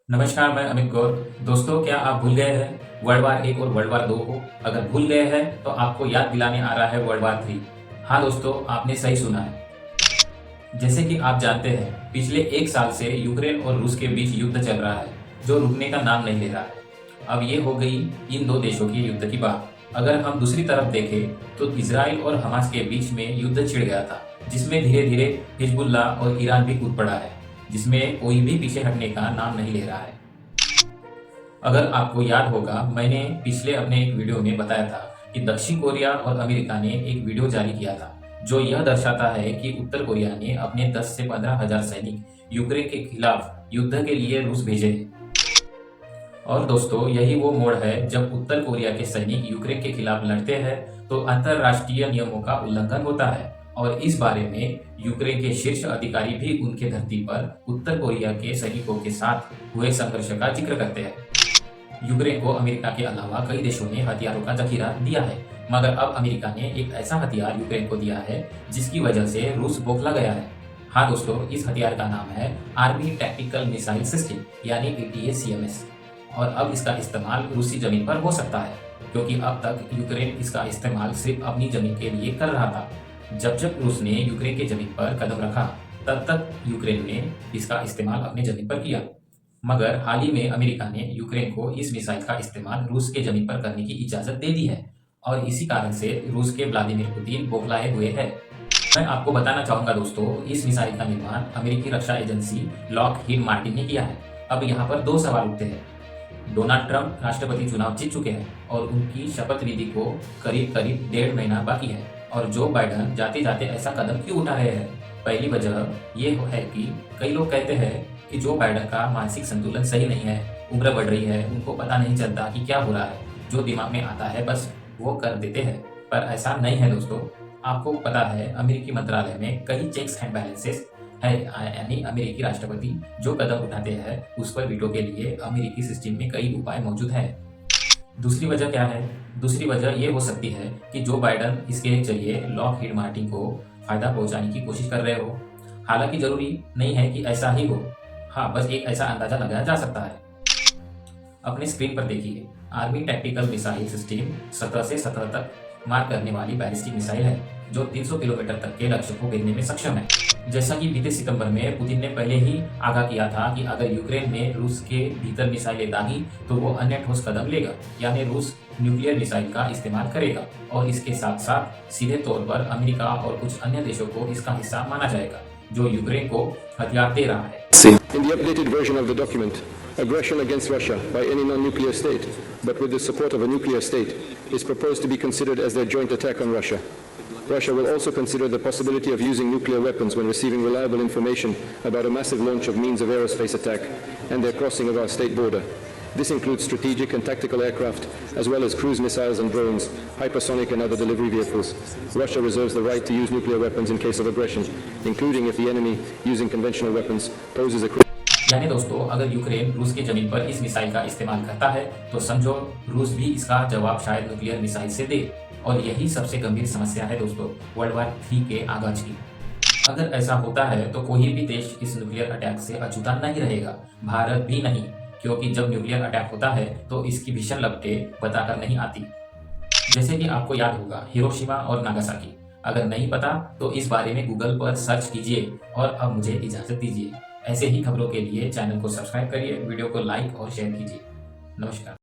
नमस्कार, मैं अमित गौर। दोस्तों, क्या आप भूल गए हैं वर्ल्ड वार 1 और वर्ल्ड वार 2 को? अगर भूल गए हैं तो आपको याद दिलाने आ रहा है वर्ल्ड वार 3। हाँ दोस्तों, आपने सही सुना है। जैसे कि आप जानते हैं, पिछले 1 साल से यूक्रेन और रूस के बीच युद्ध चल रहा है, जो रुकने का नाम नहीं ले रहा है। अब ये हो गई इन दो देशों की युद्ध की बात। अगर हम दूसरी तरफ देखें तो इजराइल और हमास के बीच में युद्ध छिड़ गया था, जिसमें धीरे धीरे हिजबुल्लाह और ईरान भी कूद पड़ा है, जिसमें कोई भी पीछे हटने का नाम नहीं ले रहा है। अगर आपको याद होगा, मैंने पिछले अपने एक वीडियो में बताया था कि दक्षिण कोरिया और अमेरिका ने एक वीडियो जारी किया था, जो यह दर्शाता है कि उत्तर कोरिया ने अपने 10 से 15 हजार सैनिक यूक्रेन के खिलाफ युद्ध के लिए रूस भेजे हैं। और दोस्तों, यही वो मोड़ है जब उत्तर कोरिया के सैनिक यूक्रेन के खिलाफ लड़ते हैं तो अंतरराष्ट्रीय नियमों का उल्लंघन होता है। और इस बारे में यूक्रेन के शीर्ष अधिकारी भी उनके धरती पर उत्तर कोरिया के सैनिकों के साथ हुए संघर्ष का जिक्र करते हैं। यूक्रेन को अमेरिका के अलावा कई देशों ने हथियारों का जखीरा दिया है, मगर अब अमेरिका ने एक ऐसा हथियार यूक्रेन को दिया है जिसकी वजह से रूस बौखला गया है। हाँ दोस्तों, इस हथियार का नाम है आर्मी टैक्टिकल मिसाइल सिस्टम, यानी ATACMS। और अब इसका इस्तेमाल रूसी जमीन पर हो सकता है, क्योंकि अब तक यूक्रेन इसका इस्तेमाल सिर्फ अपनी जमीन के लिए कर रहा था। जब जब रूस ने यूक्रेन के जमीन पर कदम रखा, तब तक यूक्रेन ने इसका इस्तेमाल अपनी जमीन पर किया। मगर हाल ही में अमेरिका ने यूक्रेन को इस मिसाइल का इस्तेमाल रूस के जमीन पर करने की इजाजत दे दी है, और इसी कारण से रूस के व्लादिमीर पुतिन बौखलाए हुए हैं। मैं आपको बताना चाहूंगा दोस्तों, इस मिसाइल का निर्माण अमेरिकी रक्षा एजेंसी लॉकहीड मार्टिन ने किया है। अब यहाँ पर दो सवाल उठते हैं। डोनाल्ड ट्रंप राष्ट्रपति चुनाव जीत चुके हैं और उनकी शपथ विधि को करीब करीब 1.5 महीना बाकी है, और जो बाइडन जाते जाते ऐसा कदम क्यों उठा रहे हैं? पहली वजह ये है कि कई लोग कहते हैं कि जो बाइडन का मानसिक संतुलन सही नहीं है, उम्र बढ़ रही है, उनको पता नहीं चलता कि क्या हो रहा है, जो दिमाग में आता है बस वो कर देते हैं। पर ऐसा नहीं है दोस्तों। आपको पता है, अमेरिकी मंत्रालय में कई चेक्स एंड बैलेंसेस है, यानी अमेरिकी राष्ट्रपति जो कदम उठाते हैं उस पर वीटो के लिए अमेरिकी सिस्टम में कई उपाय मौजूद है। दूसरी वजह क्या है? दूसरी वजह ये हो सकती है कि जो बाइडन इसके जरिए लॉकहीड मार्टिन को फायदा पहुंचाने की कोशिश कर रहे हो। हालांकि जरूरी नहीं है कि ऐसा ही हो। हाँ, बस एक ऐसा अंदाजा लगाया जा सकता है। अपने स्क्रीन पर देखिए, आर्मी टैक्टिकल मिसाइल सिस्टम 17 से 17 तक मार करने वाली बैलिस्टिक मिसाइल है, जो 300 किलोमीटर तक के लक्ष्य को भेजने में सक्षम है। जैसा कि बीते सितंबर में पुतिन ने पहले ही आगाह किया था कि अगर यूक्रेन ने रूस के भीतर मिसाइलें दागी तो वो अन्य ठोस कदम लेगा, यानी रूस न्यूक्लियर मिसाइल का इस्तेमाल करेगा, और इसके साथ साथ सीधे तौर पर अमेरिका और कुछ अन्य देशों को इसका हिस्सा माना जाएगा, जो यूक्रेन को हथियार दे रहा है। In the updated version of the document, aggression against Russia by any non-nuclear state, but with the support of a nuclear state, is proposed to be considered as their joint attack on Russia. Russia will also consider the possibility of using nuclear weapons when receiving reliable information about a massive launch of means of aerospace attack and their crossing of our state border. This includes strategic and tactical aircraft, as well as cruise missiles and drones, hypersonic and other delivery vehicles. Russia reserves the right to use nuclear weapons in case of aggression, including if the enemy, using conventional weapons, poses a... यानी दोस्तों, अगर Ukraine रूस की जमीन पर इस missile का इस्तेमाल करता है तो समझो रूस भी इसका जवाब शायद न्यूक्लियर मिसाइल से दे। और यही सबसे गंभीर समस्या है दोस्तों वर्ल्ड वार 3 के आगाज की। अगर ऐसा होता है तो कोई भी देश इस न्यूक्लियर अटैक से अछूता नहीं रहेगा, भारत भी नहीं, क्योंकि जब न्यूक्लियर अटैक होता है तो इसकी भीषण लपटें बताकर नहीं आती। जैसे कि आपको याद होगा, हिरोशिमा और नागासाकी। अगर नहीं पता तो इस बारे में गूगल पर सर्च कीजिए। और अब मुझे इजाजत दीजिए। ऐसे ही खबरों के लिए चैनल को सब्सक्राइब करिए, वीडियो को लाइक और शेयर कीजिए। नमस्कार।